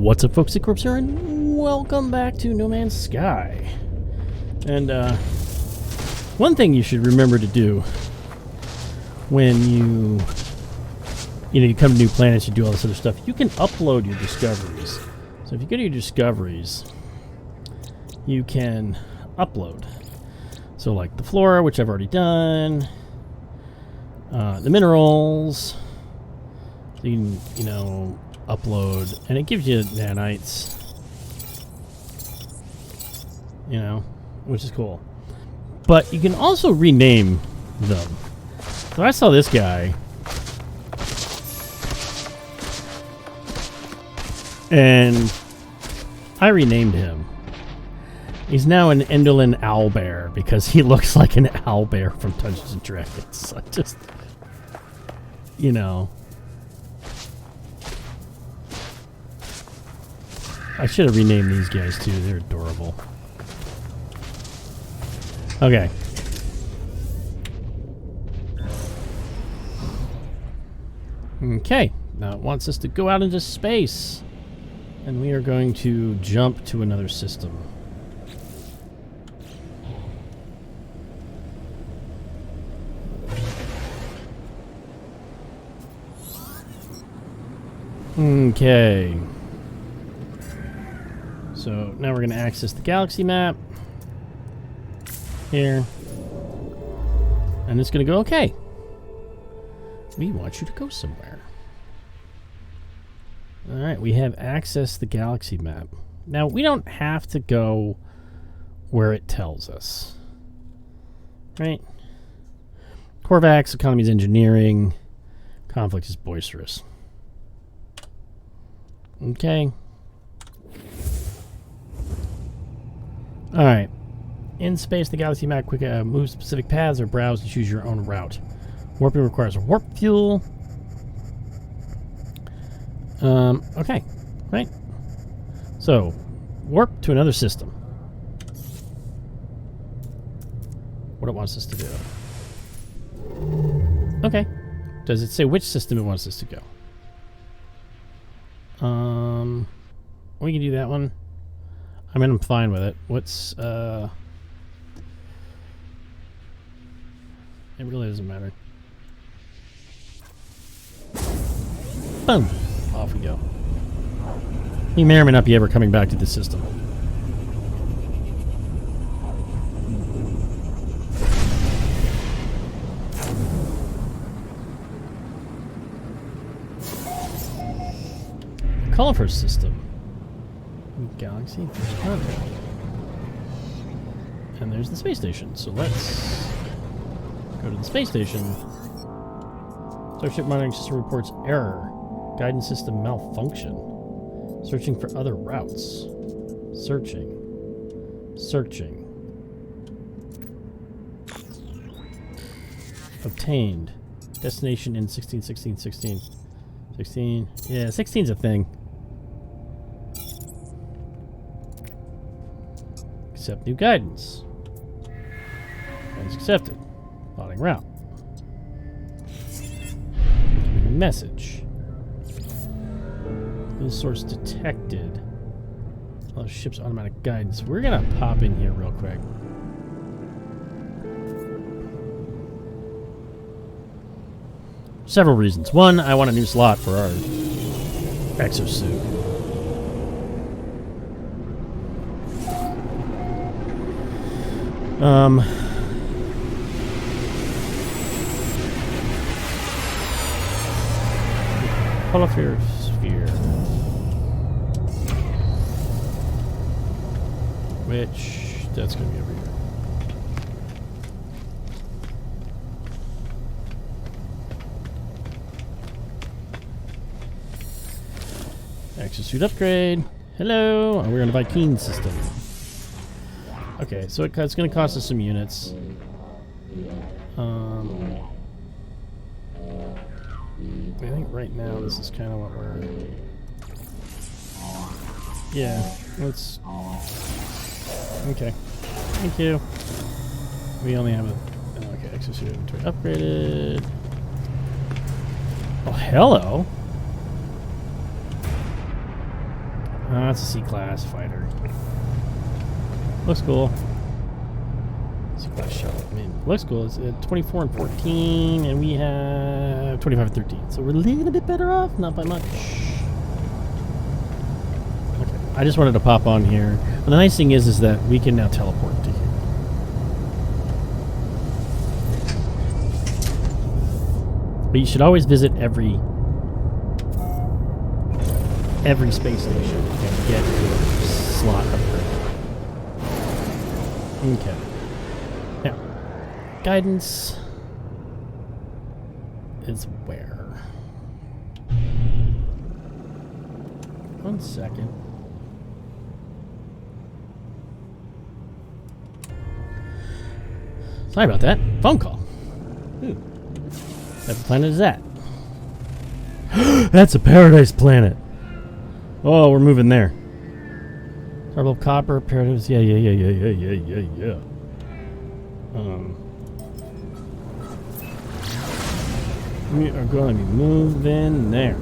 What's up, folks? Corpse here, and welcome back to No Man's Sky. And one thing you should remember to do when you come to new planets, you do all this other stuff. You can upload your discoveries. So if you go to your discoveries, you can upload. So like the flora, which I've already done, the minerals. So you can, upload, and it gives you nanites, which is cool. But you can also rename them. So I saw this guy, and I renamed him. He's now an Enderlin owlbear because he looks like an owlbear from Dungeons and Dragons. I just, I should have renamed these guys too. They're adorable. Okay. Okay. Now it wants us to go out into space. And we are going to jump to another system. Okay. So now we're going to access the galaxy map here, and it's going to go, okay, we want you to go somewhere. Alright, we have accessed the galaxy map. Now, we don't have to go where it tells us, right? Korvax, economy is engineering, conflict is boisterous. Okay. Alright. In space, the galaxy map quick moves specific paths or browse to choose your own route. Warping requires a warp fuel. Okay. Right. So, warp to another system. What it wants us to do. Okay. Does it say which system it wants us to go? We can do that one. I mean, I'm fine with it. What's, it really doesn't matter. Boom! Off we go. He may or may not be ever coming back to the system. Colorful system. Galaxy first contact. And there's the space station. So let's go to the space station. Starship monitoring system reports error. Guidance system malfunction. Searching for other routes. Searching. Searching. Obtained. Destination in 16, 16, 16. 16. Yeah, 16's a thing. Accept new guidance. Guidance accepted. Plotting route. Message. Fuel source detected. Oh, ship's automatic guidance. We're gonna pop in here real quick. Several reasons. One, I want a new slot for our exosuit. Holosphere sphere. Which, that's going to be over here. Exosuit upgrade. Hello! Oh, we're in a Viking system. Okay, so it's going to cost us some units. I think right now this is kind of what we're... Yeah, let's... Okay. Thank you. We only have a... Okay, exosuit inventory upgraded. Oh, hello! Oh, it's a C-class fighter. Looks cool. C-class shuttle. I mean, looks cool. It's 24 and 14, and we have 25 and 13. So we're a little bit better off, not by much. Okay, I just wanted to pop on here. But the nice thing is that we can now teleport to here. But you should always visit every space station and get your slot upgrade. Okay. Now, guidance is where? 1 second. Sorry about that. Phone call. Ooh. What planet is that? That's a paradise planet. Oh, we're moving there. Turbo copper, paradise. Yeah. We are going to be moving there.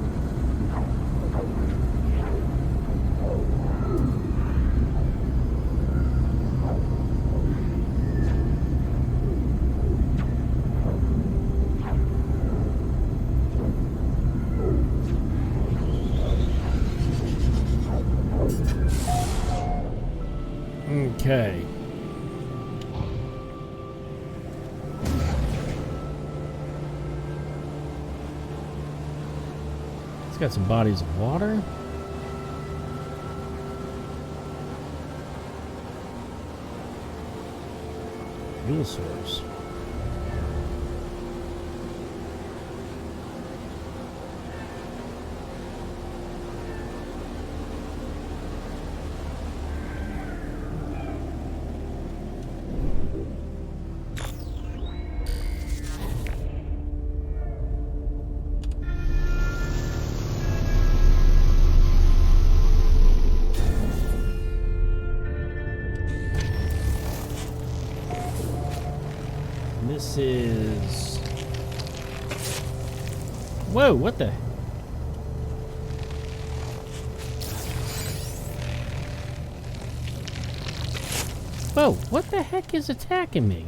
Okay. It's got some bodies of water. Fuel source. This is... Whoa, what the... Whoa, what the heck is attacking me?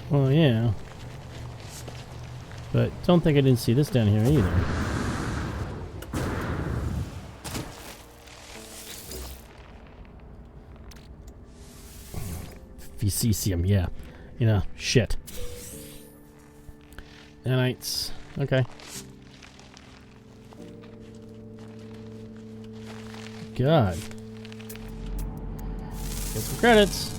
Well, yeah. But don't think I didn't see this down here either. Facetium, yeah. You know, shit. Nanites. Okay. God. Get some credits.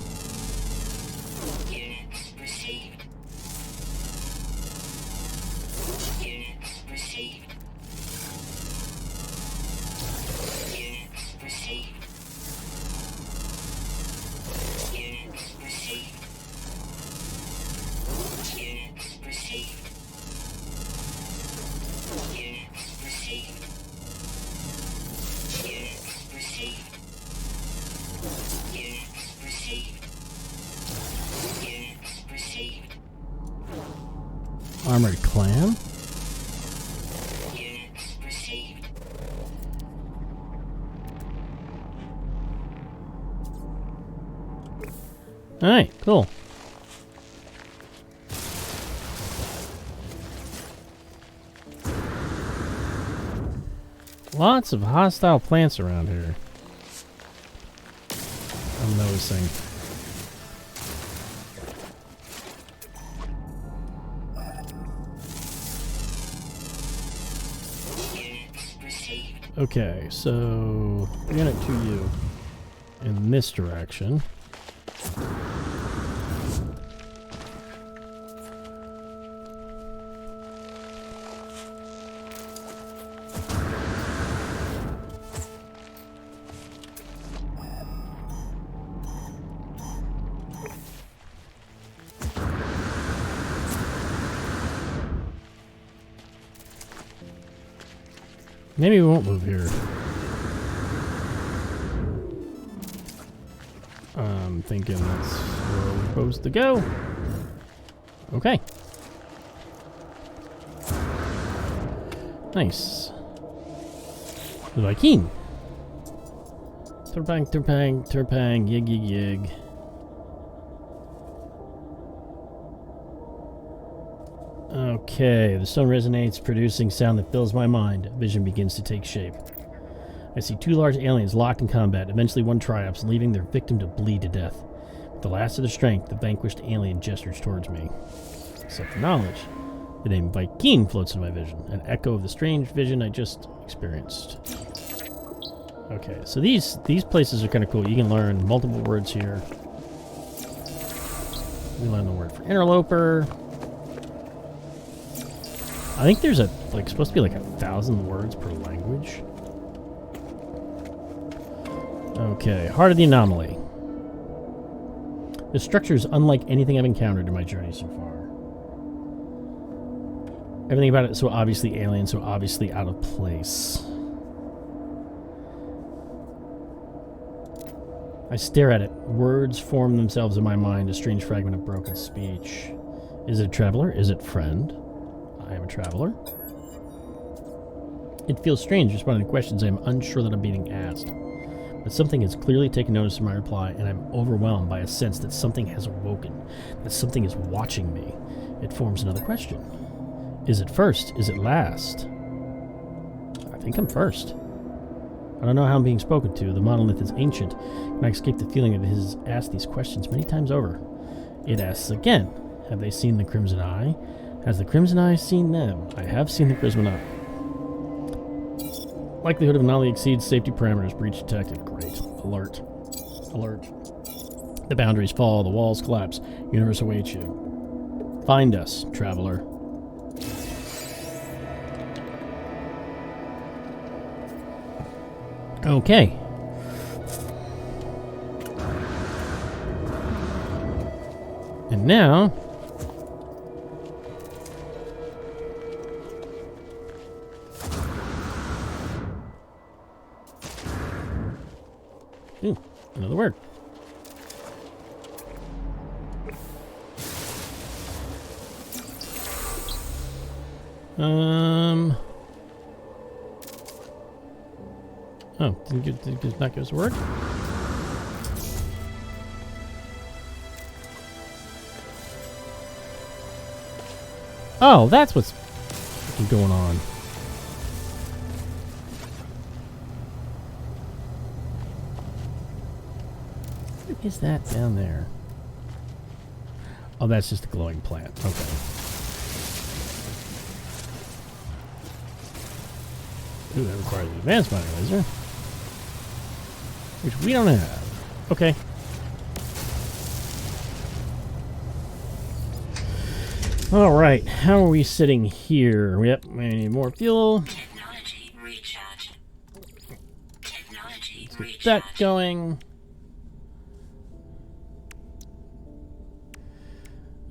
Armored clan? Alright, cool. Lots of hostile plants around here. I'm noticing. Okay, so unit to you in this direction. Maybe we won't move here. I'm thinking that's where we're supposed to go. Okay. Nice. Viking. Turpang, turpang, turpang, yig, yig, yig. Okay, the stone resonates, producing sound that fills my mind. Vision begins to take shape. I see two large aliens locked in combat. Eventually one triumphs, leaving their victim to bleed to death. With the last of their strength, the vanquished alien gestures towards me. Except for knowledge. The name Viking floats in my vision, an echo of the strange vision I just experienced. Okay, so these places are kind of cool. You can learn multiple words here. You learn the word for interloper. I think there's supposed to be like 1,000 words per language. Okay, Heart of the Anomaly. This structure is unlike anything I've encountered in my journey so far. Everything about it is so obviously alien, so obviously out of place. I stare at it. Words form themselves in my mind, a strange fragment of broken speech. Is it a traveler? Is it friend? I am a traveler. It feels strange responding to questions I am unsure that I'm being asked. But something has clearly taken notice of my reply, and I'm overwhelmed by a sense that something has awoken, that something is watching me. It forms another question. Is it first? Is it last? I think I'm first. I don't know how I'm being spoken to. The monolith is ancient, and I escape the feeling that it has asked these questions many times over. It asks again. Have they seen the Crimson Eye? Has the Crimson Eye seen them? I have seen the Crimson Eye. Likelihood of anomaly exceeds safety parameters. Breach detected. Great. Alert. Alert. The boundaries fall. The walls collapse. Universe awaits you. Find us, traveler. Okay. And now... Ooh, another word. Oh, did not give us a word? Oh, that's what's going on. What is that down there? Oh, that's just a glowing plant. Okay. Ooh, that requires an advanced mining laser. Which we don't have. Okay. Alright, how are we sitting here? Yep, we need more fuel. Technology recharge. Technology Let's get that going.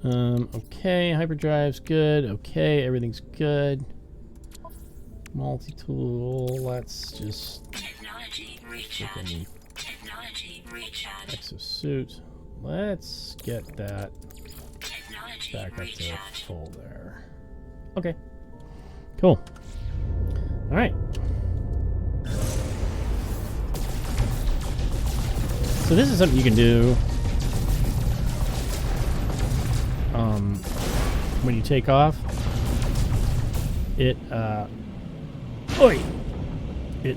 Okay, hyperdrive's good. Okay, everything's good. Multi-tool, let's just... Technology recharge. Technology recharge. Exosuit. Let's get that Technology back up to recharge. full there. Okay. Cool. Alright. So this is something you can do when you take off. It, oi! It,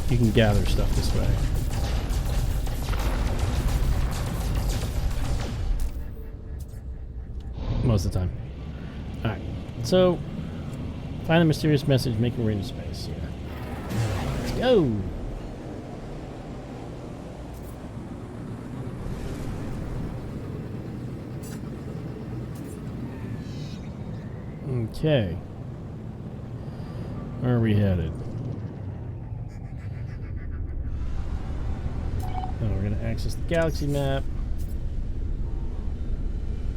you can gather stuff this way. Most of the time. Alright, so find the mysterious message, make your way into space. Yeah. Let's go! Okay. Where are we headed? Oh, we're going to access the galaxy map.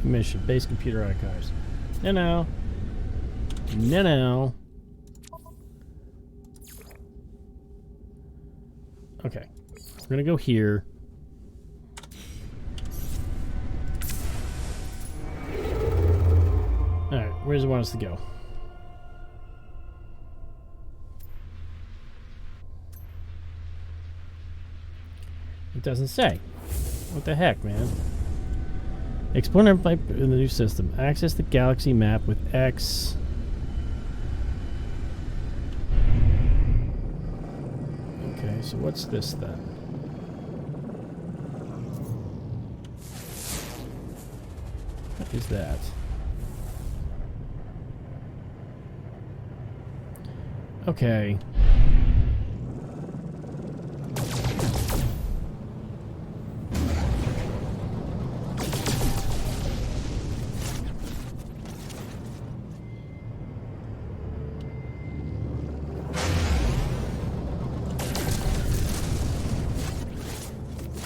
Mission, base computer archives. No. No. Okay. We're gonna go here. Alright, where does it want us to go? It doesn't say. What the heck, man? Explore and fight in the new system. Access the galaxy map with X. Okay, so what's this then? What is that? Okay.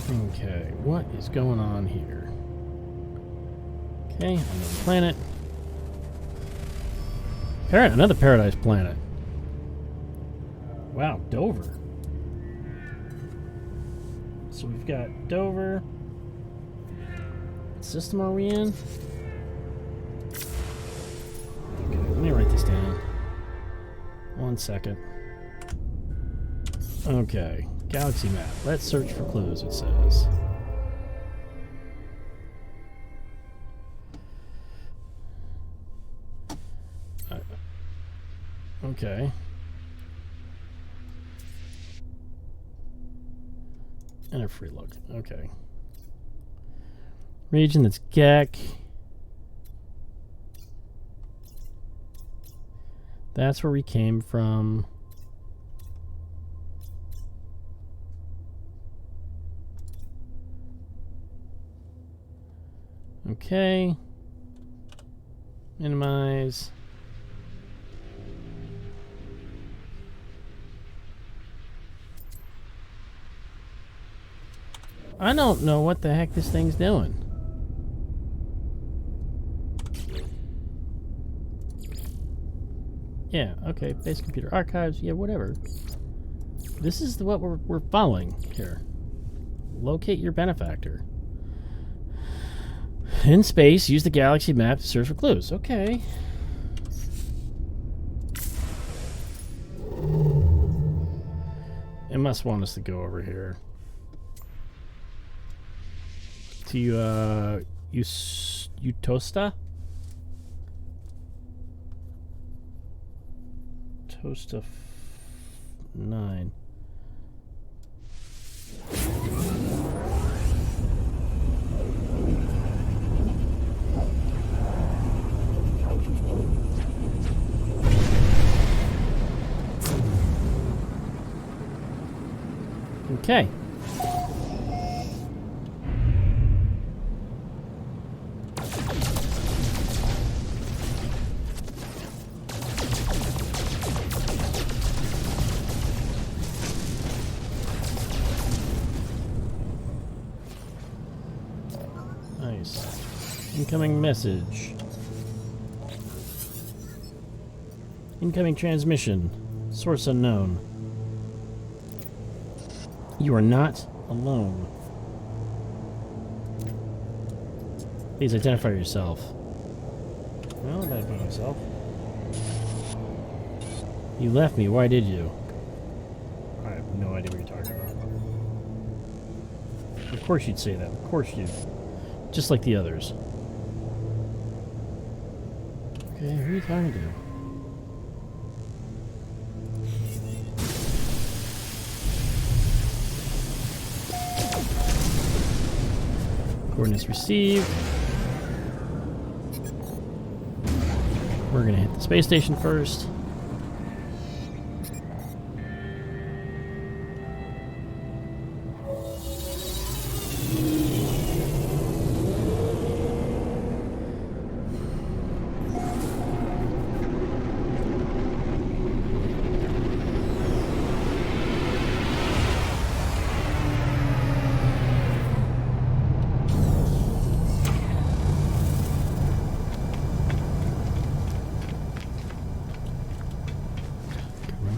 Okay, what is going on here? Okay, another planet. Another paradise planet. Wow, Dover. So we've got Dover. What system are we in? Okay, let me write this down. 1 second. Okay, galaxy map. Let's search for clues, it says. Okay. And a free look. Okay. Region that's Gek. That's where we came from. Okay. Minimize. I don't know what the heck this thing's doing. Yeah, okay, base computer archives, yeah, whatever. This is what we're following here. Locate your benefactor. In space, use the galaxy map to search for clues. Okay. It must want us to go over here. To, Utosta? Tosta 9. Okay. Nice. Incoming message. Incoming transmission. Source unknown. You are not alone. Please identify yourself. Well, I'll identify myself. You left me. Why did you? I have no idea what you're talking about. Of course you'd say that. Of course you'd. Just like the others. Okay, who are you talking to? Coordinates received. We're gonna hit the space station first.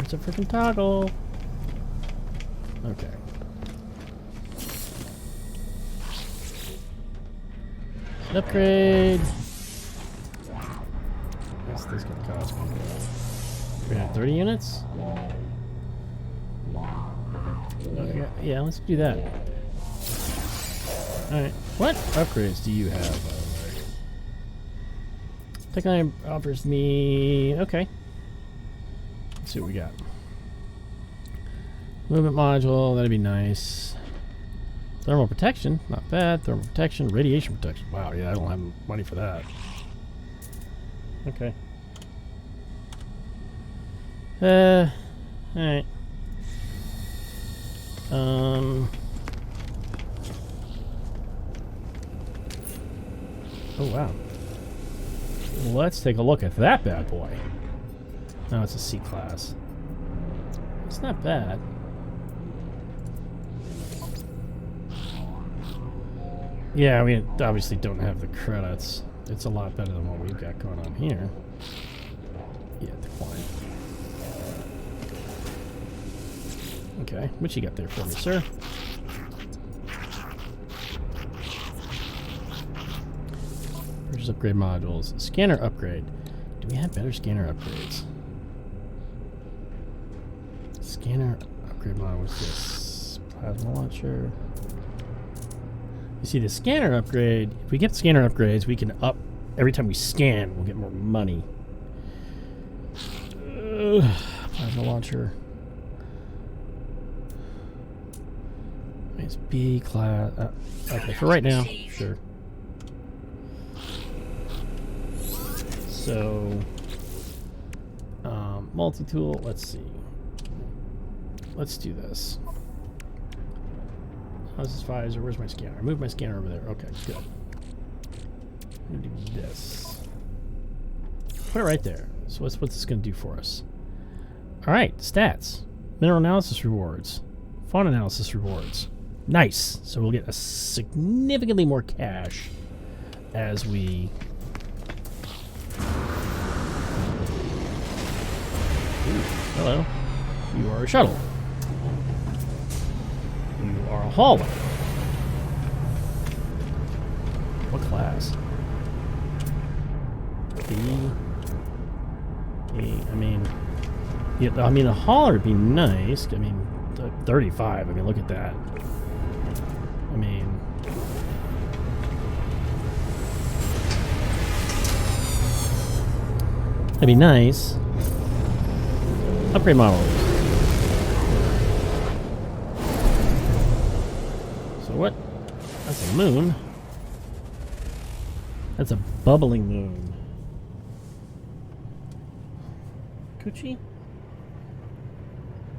Where's the freaking toggle? Okay. Upgrade. What's this gonna cost me? 330 units? Okay, yeah, let's do that. Alright. What upgrades do you have? Technology offers me... Okay. Let's see what we got. Movement module, that'd be nice. Thermal protection, not bad. Thermal protection, radiation protection. Wow, yeah, I don't have money for that. Okay. Alright. Oh, wow. Let's take a look at that bad boy. No, it's a C class. It's not bad. Yeah, we obviously don't have the credits. It's a lot better than what we've got going on here. Yeah, decline. Okay, what you got there for me, sir? Purchase upgrade modules. Scanner upgrade. Do we have better scanner upgrades? Scanner upgrade module. What's this? Plasma launcher. You see, the scanner upgrade, if we get scanner upgrades, we can up, every time we scan, we'll get more money. Plasma launcher. It's B class. Okay, for right now, sure. So, multi-tool, let's see. Let's do this. How's this visor? Where's my scanner? I moved my scanner over there. Okay, good. I'm gonna do this. Put it right there. So what's this gonna do for us? Alright, stats. Mineral analysis rewards. Fauna analysis rewards. Nice. So we'll get a significantly more cash as we... Ooh, hello. You are a shuttle. You are a hauler. What class? B. I mean, yeah, I mean, a hauler would be nice. I mean, 35. I mean, look at that. I mean, that'd be nice. Upgrade models. So what? That's a moon. That's a bubbling moon. Coochie?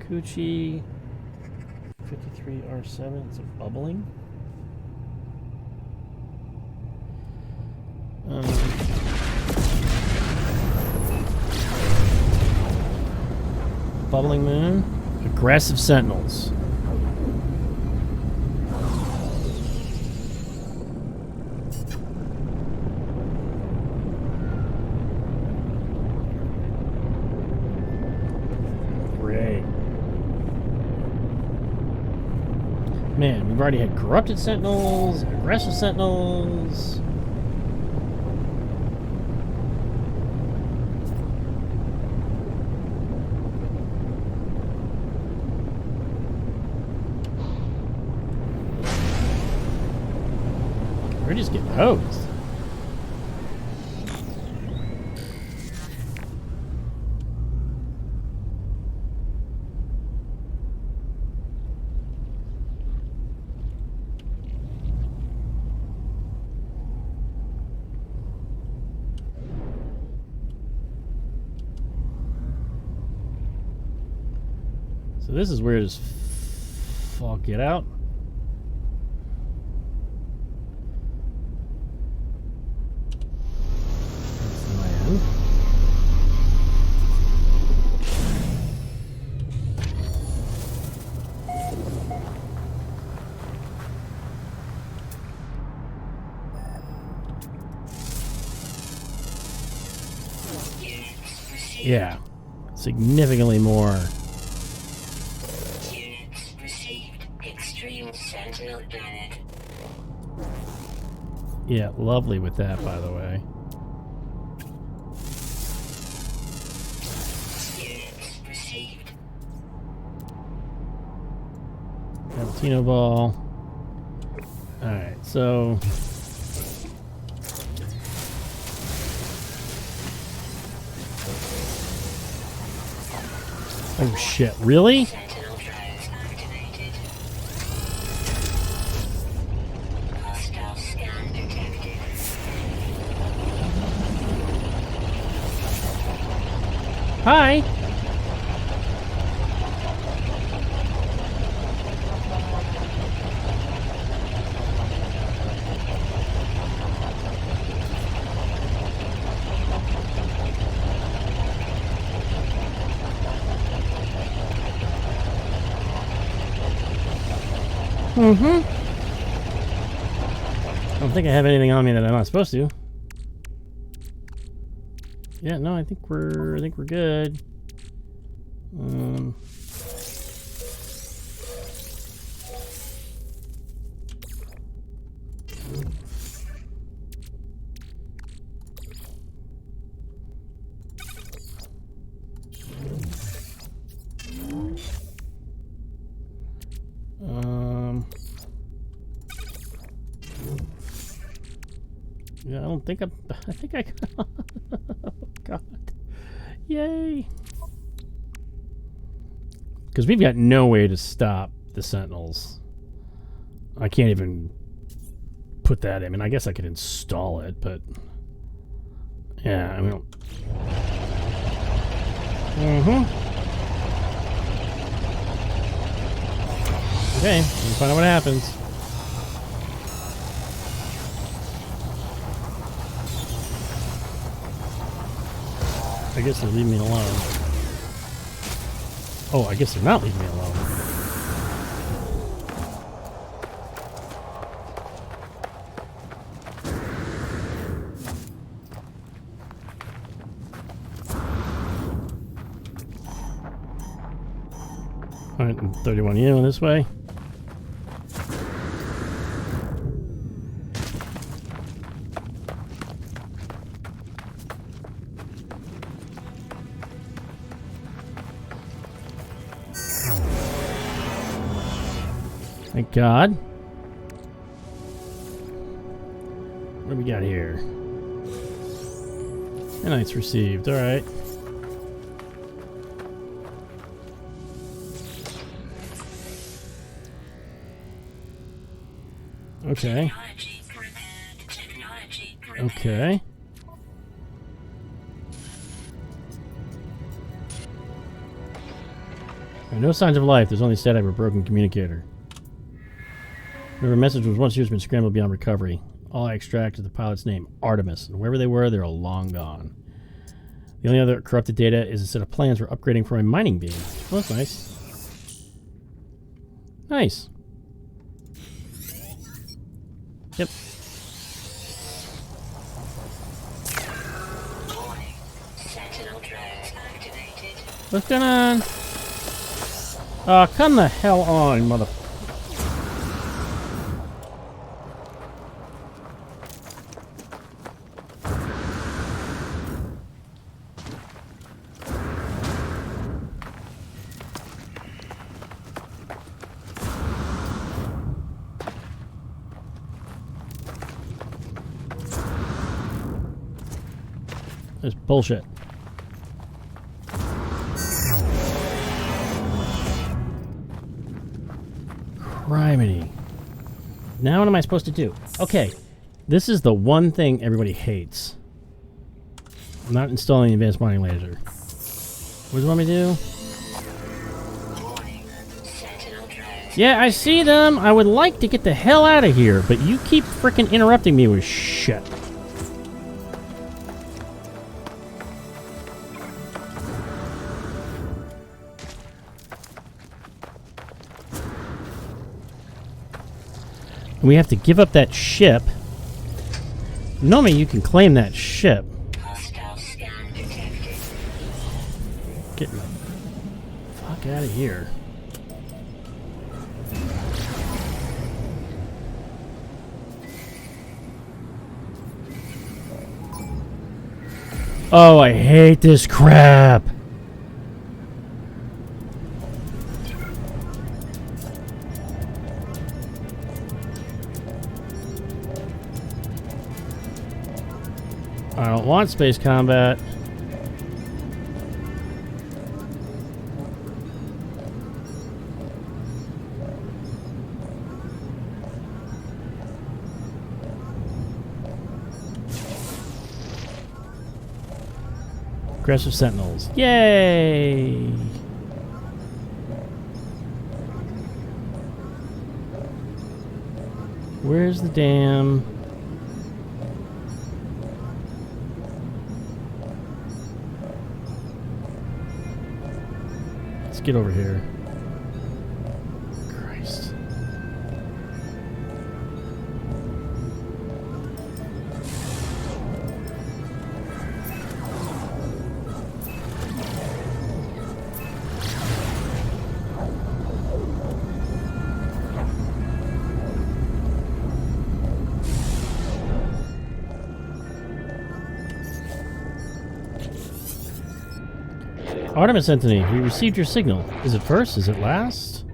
Coochie 53R7. It's a bubbling. Bubbling moon. Aggressive sentinels. Great. Man, we've already had corrupted sentinels, aggressive sentinels. We're just getting hosed. So this is weird as fuck. Get out. Yeah, significantly more planet. Yeah, lovely with that, by the way. Units received. Cappuccino ball. Alright, so... Oh shit, really? Sentinel drones activated. Hostile scan detected. Hi! Mm-hmm. I don't think I have anything on me that I'm not supposed to. Yeah, no, I think we're good. Yeah, I don't think I think I oh god. Yay. Because we've got no way to stop the Sentinels. I can't even put that in. I mean, I guess I could install it, but yeah, I mean. Okay, we'll find out what happens. I guess they're leaving me alone. Oh, I guess they're not leaving me alone. Alright, 31 you this way. Thank God. What do we got here? Nanites received. Alright. Okay. Technology prepared. Technology prepared. Okay. There are no signs of life. There's only static of a broken communicator. Whatever message was once used has been scrambled beyond recovery. All I extract is the pilot's name, Artemis, and wherever they were, they're long gone. The only other corrupted data is a set of plans for upgrading from a mining beam. Oh, that's nice. Nice. Yep. Warning. Sentinel drones activated. What's going on? Oh, come the hell on, mother... That's bullshit. Criminy. Now what am I supposed to do? Okay, this is the one thing everybody hates. I'm not installing the advanced mining laser. What do you want me to do? Warning. Sentinel drones. Yeah, I see them. I would like to get the hell out of here, but you keep frickin' interrupting me with shit. We have to give up that ship. Normally you can claim that ship. Hostile scan detected. Get the fuck out of here. Oh, I hate this crap. I don't want space combat. Aggressive sentinels. Yay! Where's the damn... Let's get over here. Christ. Artemis Anthony, we received your signal. Is it first? Is it last?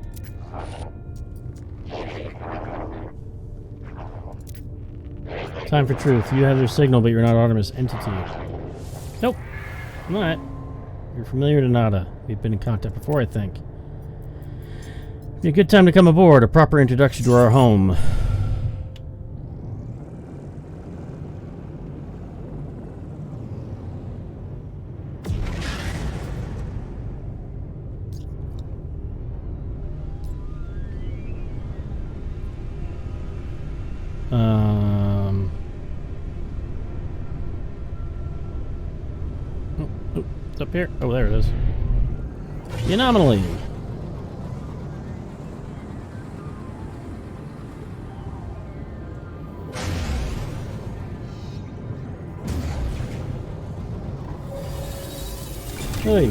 Time for truth. You have their signal, but you're not Artemis Entity. Nope. I'm not. You're familiar to Nada. We've been in contact before, I think. Be a good time to come aboard. A proper introduction to our home. It's up here. Oh, there it is. The Anomaly. Hey.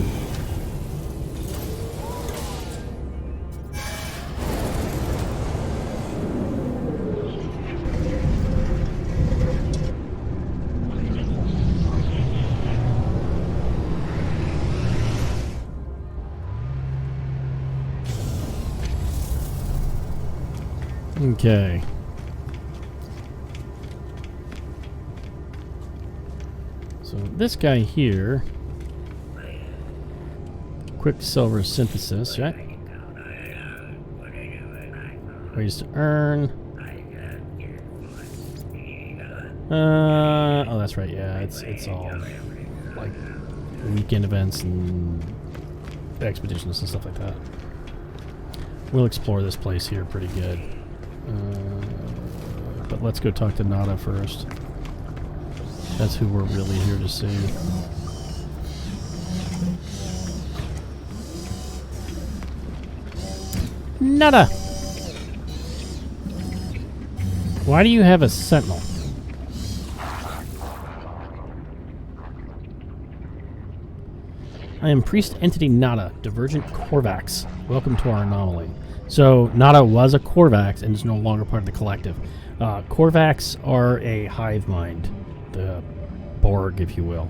Okay. So this guy here, Quicksilver synthesis, right? Ways to earn. Oh, that's right. Yeah, it's all like weekend events and expeditions and stuff like that. We'll explore this place here pretty good. But let's go talk to Nada first. That's who we're really here to see. Nada! Why do you have a sentinel? I am Priest Entity Nada, Divergent Corvax. Welcome to our anomaly. So, Nada was a Corvax and is no longer part of the collective. Corvax are a hive mind. The Borg, if you will.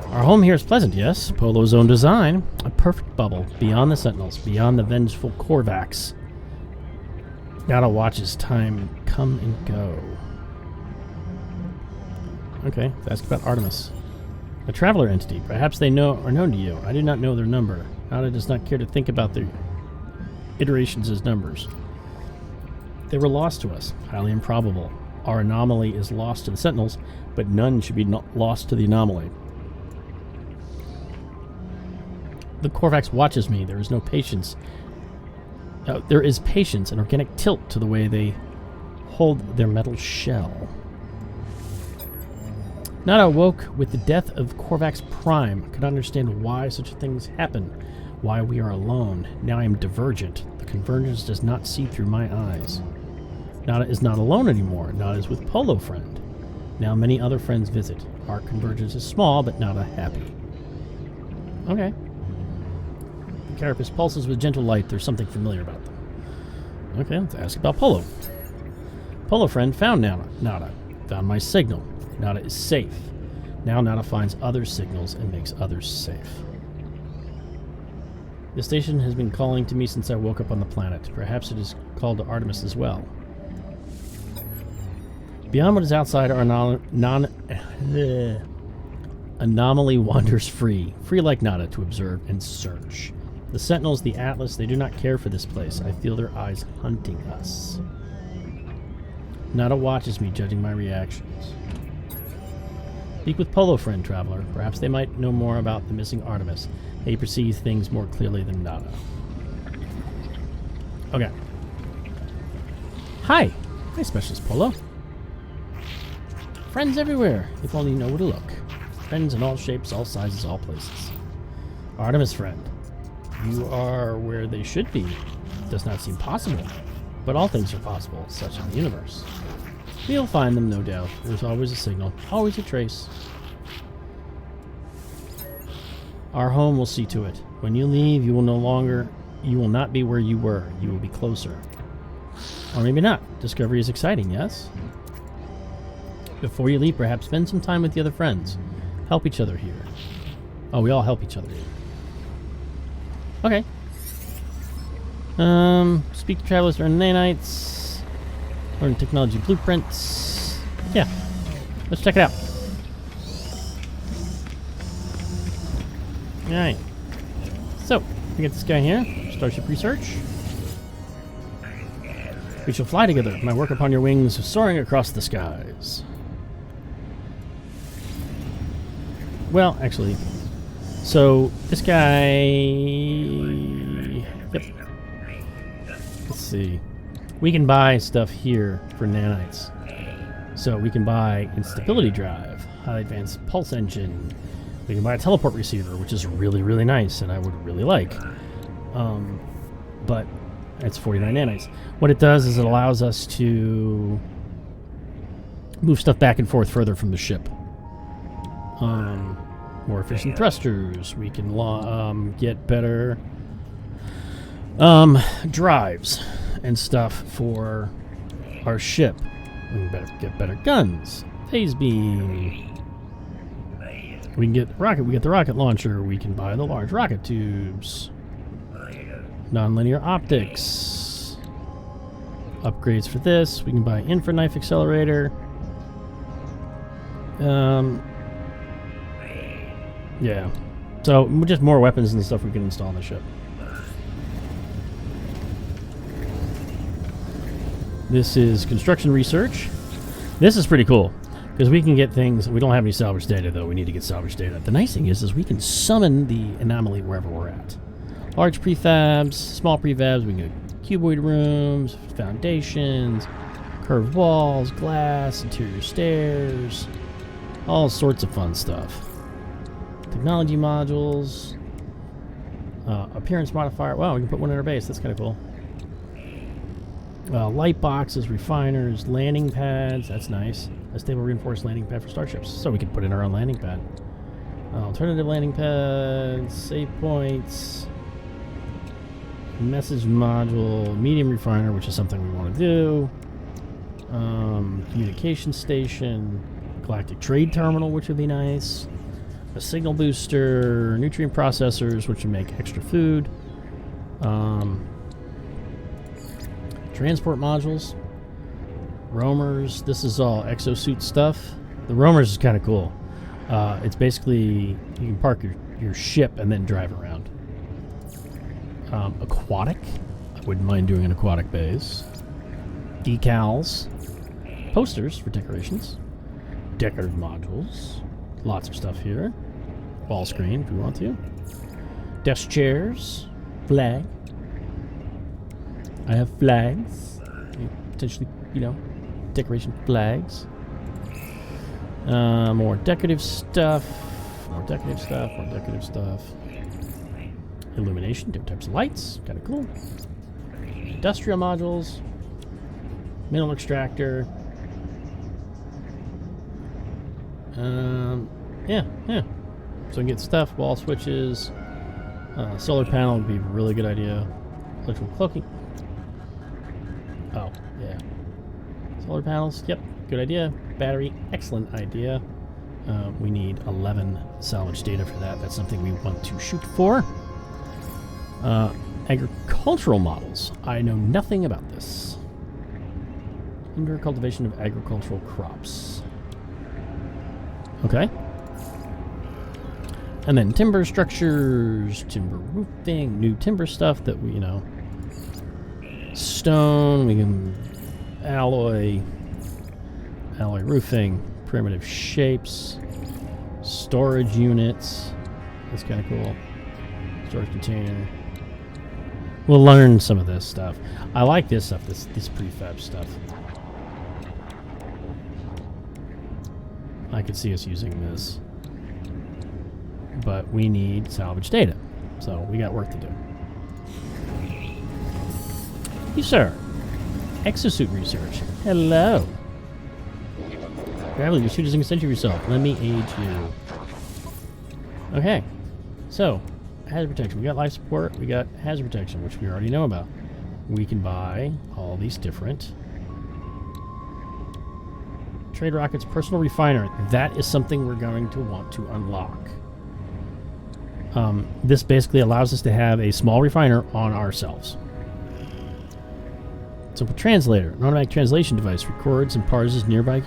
Our home here is pleasant, yes. Polo's own design. A perfect bubble. Beyond the Sentinels. Beyond the vengeful Corvax. Nada watches time come and go. Okay, ask about Artemis. A traveler entity. Perhaps they are known to you. I do not know their number. Nada does not care to think about their iterations as numbers. They were lost to us. Highly improbable. Our anomaly is lost to the Sentinels, but none should be lost to the anomaly. The Corvax watches me. There is no patience. There is patience and organic tilt to the way they hold their metal shell. Nada awoke with the death of Corvax Prime. I could not understand why such things happen. Why we are alone. Now I am divergent. The convergence does not see through my eyes. Nada is not alone anymore. Nada is with Polo Friend. Now many other friends visit. Our convergence is small, but Nada happy. Okay. The carapace pulses with gentle light. There's something familiar about them. Okay, let's ask about Polo. Polo Friend found Nada. Found my signal. Nada is safe. Now Nada finds other signals and makes others safe. The station has been calling to me since I woke up on the planet. Perhaps it is called to Artemis as well. Beyond what is outside, our anomaly wanders free like Nada to observe and search. The Sentinels, the Atlas, they do not care for this place. I feel their eyes hunting us. Nada watches me, judging my reactions. Speak with Polo, friend traveler. Perhaps they might know more about the missing Artemis. They perceive things more clearly than Nada. Okay. Hi. Hi, Specialist Polo. Friends everywhere, if only you know where to look. Friends in all shapes, all sizes, all places. Artemis friend. You are where they should be. Does not seem possible. But all things are possible, such in the universe. We'll find them, no doubt. There's always a signal, always a trace. Our home will see to it. When you leave, you will not be where you were. You will be closer. Or maybe not. Discovery is exciting, yes? Before you leave, perhaps spend some time with the other friends. Help each other here. Oh, we all help each other here. Okay. Speak to travelers during the nights. Learn technology blueprints. Yeah. Let's check it out. Alright. So, we get this guy here. Starship research. We shall fly together. My work upon your wings, soaring across the skies. Well, actually, so this guy. Yep. Let's see. We can buy stuff here for nanites. So we can buy instability drive, highly advanced pulse engine. We can buy a teleport receiver, which is really, really nice, and I would really like. But it's 49 nanites. What it does is it allows us to move stuff back and forth further from the ship. More efficient thrusters. We can get better drives and stuff for our ship. We can get better guns. Phase beam. We can get rocket. We get the rocket launcher. We can buy the large rocket tubes. Nonlinear optics. Upgrades for this. We can buy infra knife accelerator. Yeah. So, just more weapons and stuff we can install on the ship. This is construction research. This is pretty cool, because we can get things. We don't have any salvage data, though. We need to get salvage data. The nice thing is we can summon the anomaly wherever we're at. Large prefabs, small prefabs. We can get cuboid rooms, foundations, curved walls, glass, interior stairs, all sorts of fun stuff. Technology modules, appearance modifier. Wow, we can put one in our base. That's kind of cool. Light boxes, refiners, landing pads. That's nice. A stable reinforced landing pad for starships. So we can put in our own landing pad. Alternative landing pads, save points, message module, medium refiner, which is something we want to do. Communication station, galactic trade terminal, which would be nice. A signal booster, nutrient processors, which would make extra food. Transport modules, roamers. This is all exosuit stuff. The roamers is kind of cool. It's basically you can park your ship and then drive around. Aquatic. I wouldn't mind doing an aquatic base. Decals. Posters for decorations. Decorative modules. Lots of stuff here. Wall screen if we want to. Desk chairs. Flag. I have flags. Potentially, decoration flags. More decorative stuff. More decorative stuff. More decorative stuff. Illumination. Different types of lights. Kind of cool. Industrial modules. Mineral extractor. Yeah. So we can get stuff, wall switches, solar panel would be a really good idea. Electrical cloaking. Oh, yeah. Solar panels, yep, good idea. Battery, excellent idea. We need 11 salvage data for that. That's something we want to shoot for. Agricultural models. I know nothing about this. Indoor cultivation of agricultural crops. Okay. And then timber structures, timber roofing, new timber stuff that we, stone, we can alloy roofing, primitive shapes, storage units. That's kind of cool. Storage container. We'll learn some of this stuff. I like this stuff, this prefab stuff. I could see us using this. But we need salvage data. So we got work to do. You, sir. Exosuit research. Hello. Gravity, your suit is an extension of yourself. Let me aid you. Okay. So, hazard protection. We got life support. We got hazard protection, which we already know about. We can buy all these different trade rockets, personal refiner. That is something we're going to want to unlock. This basically allows us to have a small refiner on ourselves. Simple translator. An automatic translation device records and parses nearby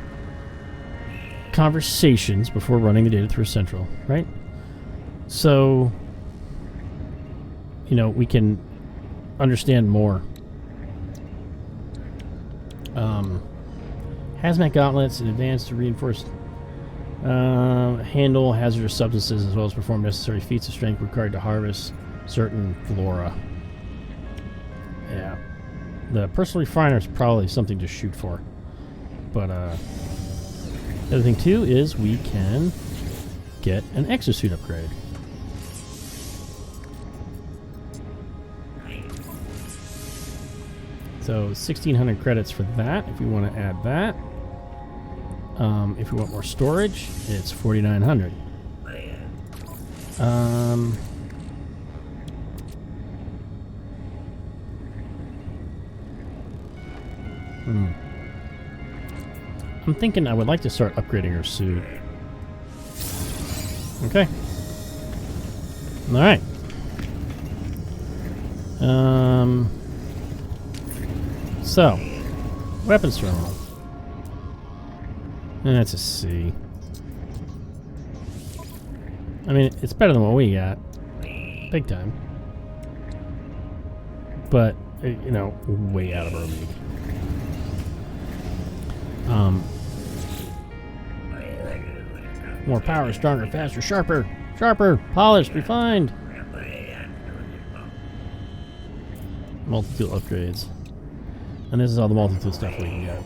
conversations before running the data through Central, right? So, we can understand more. Hazmat gauntlets and advanced to reinforce handle hazardous substances as well as perform necessary feats of strength required to harvest certain flora. Yeah. The personal refiner is probably something to shoot for. But the other thing too is we can get an exosuit upgrade. So 1,600 credits for that if we want to add that. If we want more storage, it's 4,900. I'm thinking I would like to start upgrading her suit. Okay. Alright. So, weapons terminal. That's a C. I mean, it's better than what we got. Big time. But, way out of our league. More power, stronger, faster, sharper, polished, refined. Multi-tool upgrades. And this is all the multi-tool stuff we can get.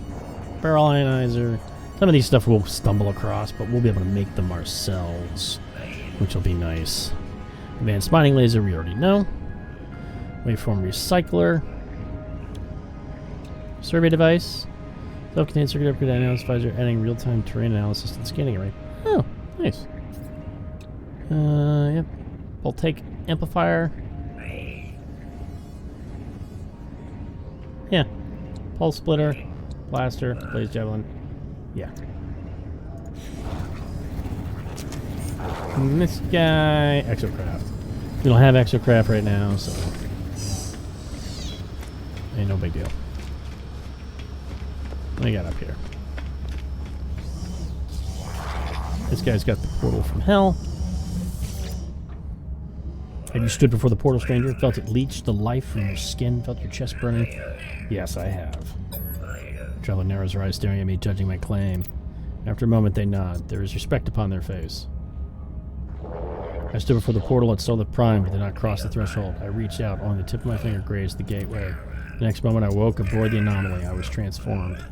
Barrel ionizer. Some of these stuff we'll stumble across, but we'll be able to make them ourselves, which will be nice. Advanced mining laser, we already know. Waveform recycler. Survey device. Self-contained circuit upgrade analysis visor, adding real-time terrain analysis to the scanning array. Oh, nice. Yep. Voltaic amplifier. Yeah. Pulse splitter. Blaster. Blaze javelin. Yeah. And this guy, exocraft. We don't have exocraft right now, so ain't no big deal. What do we got up here? This guy's got the portal from hell. Have you stood before the portal, stranger? Felt it leach the life from your skin? Felt your chest burning? Yes, I have. Traveler narrows her eyes, staring at me, judging my claim. After a moment, they nod. There is respect upon their face. I stood before the portal and saw the prime, but did not cross the threshold. I reached out, only the tip of my finger grazed the gateway. The next moment, I woke aboard the anomaly. I was transformed.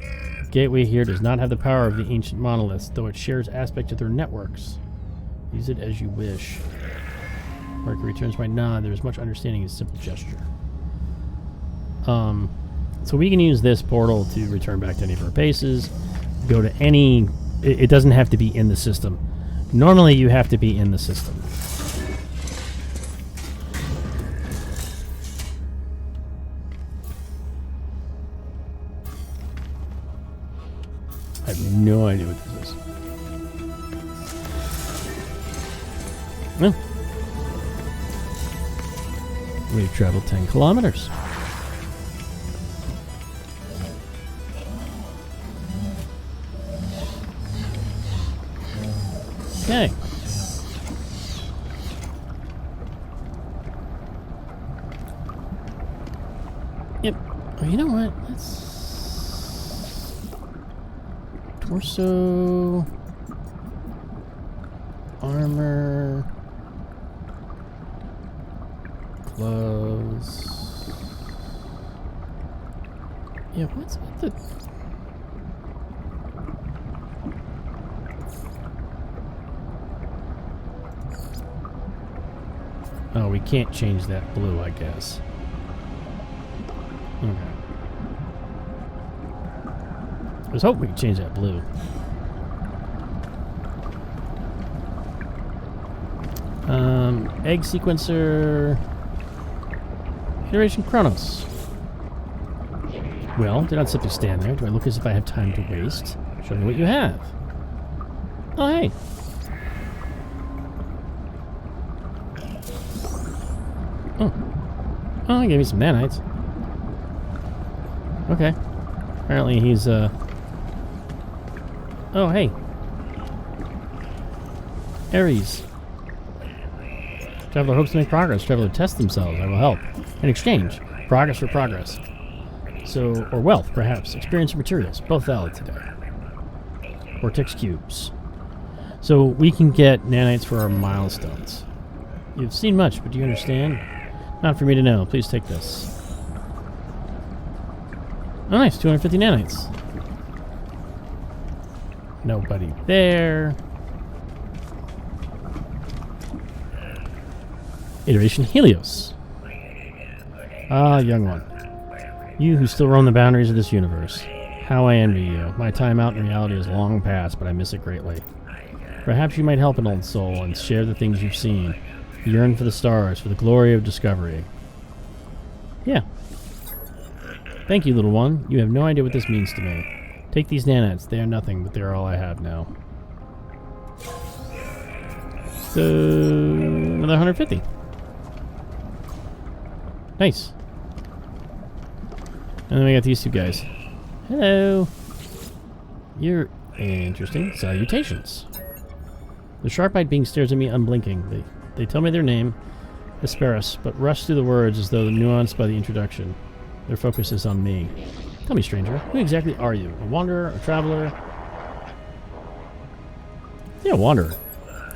The gateway here does not have the power of the ancient monoliths, though it shares aspects of their networks. Use it as you wish. Mercury returns my nod. There is much understanding in a simple gesture. So we can use this portal to return back to any of our bases. Go to any... It doesn't have to be in the system. Normally you have to be in the system. I have no idea what this is. We've traveled 10 kilometers. Okay. Yep. Oh, you know what? Let's... Torso... Armor... Gloves... Yeah, what's with the... Oh, we can't change that blue, I guess. Okay. I was hoping we could change that blue. Egg sequencer... Iteration Chronos. Well, do not simply stand there. Do I look as if I have time to waste? Show me what you have. Oh, hey. Oh, he gave me some nanites. Okay. Apparently he's, Oh, hey. Ares. Traveler hopes to make progress. Traveler tests themselves. I will help. In exchange, progress for progress. So, or wealth, perhaps. Experience or materials. Both valid today. Vortex cubes. So, we can get nanites for our milestones. You've seen much, but do you understand? Not for me to know. Please take this. Oh, nice. 250 nanites. Nobody there. Iteration Helios. Ah, young one. You who still roam the boundaries of this universe. How I envy you. My time out in reality is long past, but I miss it greatly. Perhaps you might help an old soul and share the things you've seen. Yearn for the stars, for the glory of discovery. Yeah. Thank you, little one. You have no idea what this means to me. Take these nanites. They are nothing, but they are all I have now. So, another 150. Nice. And then we got these two guys. Hello. You're interesting. Salutations. The sharp-eyed being stares at me unblinking. They tell me their name, Hesperus, but rush through the words as though nuanced by the introduction. Their focus is on me. Tell me, stranger, who exactly are you? A wanderer? A traveler? Yeah, a wanderer.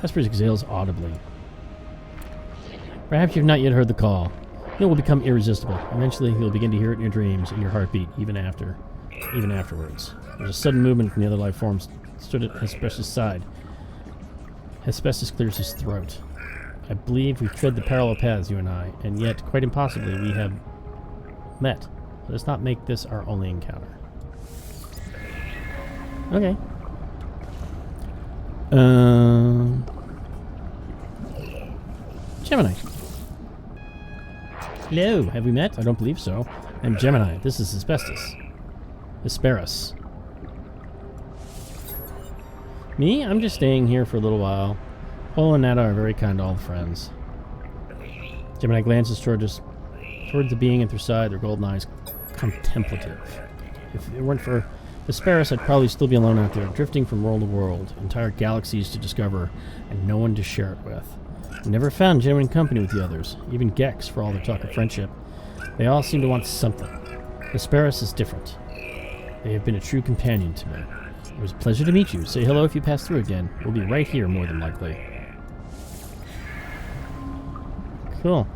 Hesperus exhales audibly. Perhaps you've not yet heard the call. It will become irresistible. Eventually, you'll begin to hear it in your dreams, in your heartbeat, even afterwards. There's a sudden movement from the other life forms stood at Hesperus' side. Hesperus clears his throat. I believe we tread the parallel paths, you and I, and yet, quite impossibly, we have met. Let us not make this our only encounter. Okay. Gemini. Hello, have we met? I don't believe so. I'm Gemini. This is Hesperus. Me? I'm just staying here for a little while. Polo and Nada are very kind old friends. Gemini glances towards the being at their side, their golden eyes contemplative. If it weren't for Hesperus, I'd probably still be alone out there, drifting from world to world, entire galaxies to discover, and no one to share it with. I never found genuine company with the others, even Gex, for all their talk of friendship. They all seem to want something. Hesperus is different. They have been a true companion to me. It was a pleasure to meet you. Say hello if you pass through again. We'll be right here, more than likely. Cool.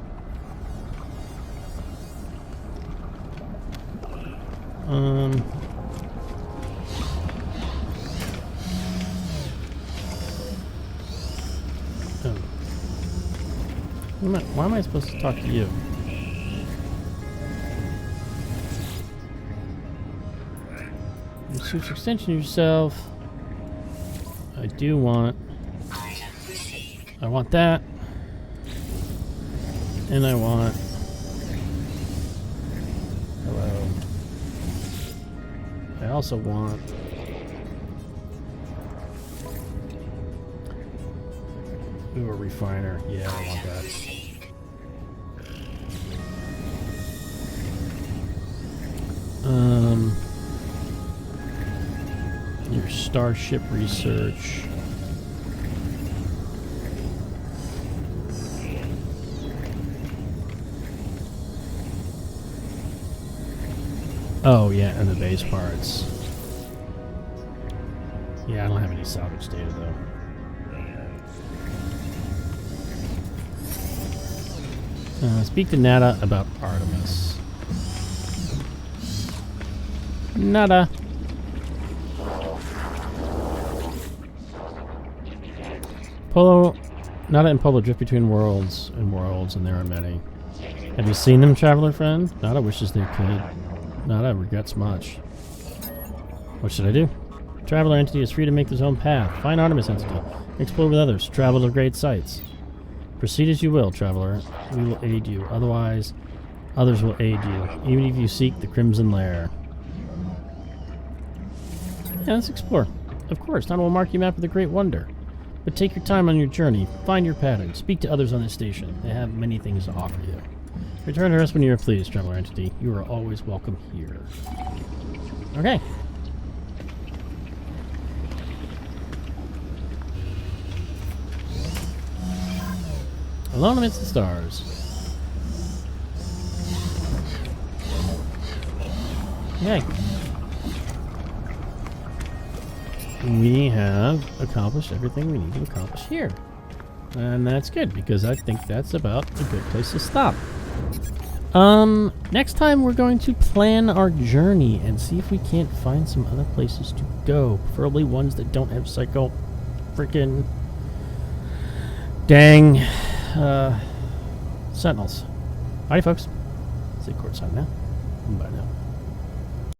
Oh. Why am I supposed to talk to you? Switch extension yourself. I want that. And I want... Hello. I also want... Ooh, a refiner. Yeah, I want that. starship research. Oh, yeah, and the base parts. Yeah, I don't have any salvage data, though. Speak to Nada about Artemis. Nada. Polo, Nada and Polo drift between worlds, and there are many. Have you seen them, traveler friend? Nada wishes they could. Nada regrets much. What should I do? Traveler entity is free to make his own path. Find Artemis entity. Explore with others. Travel to great sights. Proceed as you will, traveler. We will aid you. Otherwise, others will aid you, even if you seek the Crimson Lair. Yeah, let's explore. Of course, Nada will mark you map with a great wonder. But take your time on your journey. Find your pattern. Speak to others on this station. They have many things to offer you. Return to us when you are pleased, traveler entity. You are always welcome here. Okay. Alone amidst the stars. Okay. We have accomplished everything we need to accomplish here. And that's good, because I think that's about a good place to stop. Next time we're going to plan our journey and see if we can't find some other places to go. Preferably ones that don't have psycho freaking dang sentinels. Alrighty, folks. Say courtside now. Bye now.